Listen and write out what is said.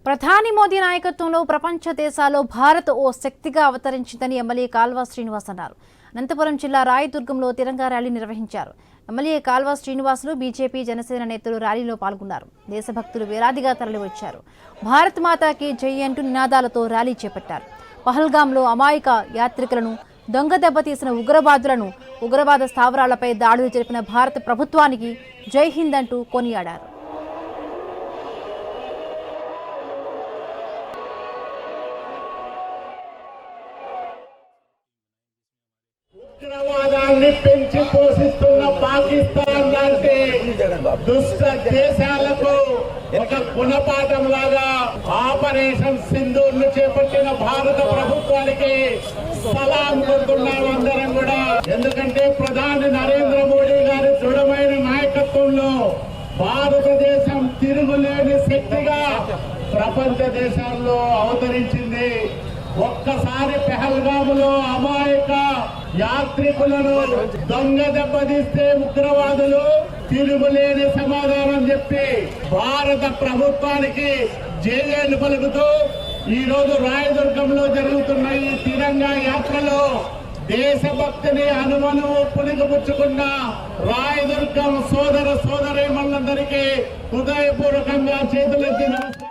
ప్రధాని మోదీ నాయకత్వంలో ప్రపంచ దేశాల్లో భారత్ ఓ శక్తిగా అవతరించిందని ఎమ్మెల్యే కాల్వ శ్రీనివాస్ అన్నారు. అనంతపురం జిల్లా రాయదుర్గంలో తిరంగా ర్యాలీ నిర్వహించారు. ఎమ్మెల్యే కాల్వ శ్రీనివాసులు బీజేపీ జనసేన నేతలు ర్యాలీలో పాల్గొన్నారు. దేశభక్తులు వేలాదిగా తరలివచ్చారు. భారత్ మాతాకి జై అంటూ నినాదాలతో ర్యాలీ చేపట్టారు. పహల్గాంలో అమాయక యాత్రికులను దొంగ దెబ్బతీసిన ఉగ్రవాద స్థావరాలపై దాడులు జరిపిన భారత ప్రభుత్వానికి జై హింద్ అంటూ కొనియాడారు. ఉగ్రవాదాన్ని పెంచి పోషిస్తున్న పాకిస్తాన్ లాంటి దుష్ట దేశాలకు ఒక గుణపాఠం లాగా ఆపరేషన్ సింధూర్ ను చేపట్టిన భారత ప్రభుత్వానికి సలాం కొడుతున్నాం అందరం కూడా. ఎందుకంటే ప్రధాని నరేంద్ర మోడీ గారి దృఢమైన నాయకత్వంలో భారతదేశం తిరుగులేని శక్తిగా ప్రపంచ దేశాల్లో అవతరించింది. ఒక్కసారి పెహల్గాములో అమాయక యాత్రికులను దొంగ దెబ్బతీస్తే ఉగ్రవాదులు తిరుగులేని సమాధానం చెప్పి భారత ప్రభుత్వానికి జైలు పలుకుతూ ఈ రోజు రాయదుర్గంలో జరుగుతున్న ఈ తిరంగా యాత్రలో దేశభక్తిని అనుమనువు పుణికిపుచ్చుకున్న రాయదుర్గం సోదరీమణులందరికీ హృదయపూర్వకంగా చేతులెత్తి నమస్కారం.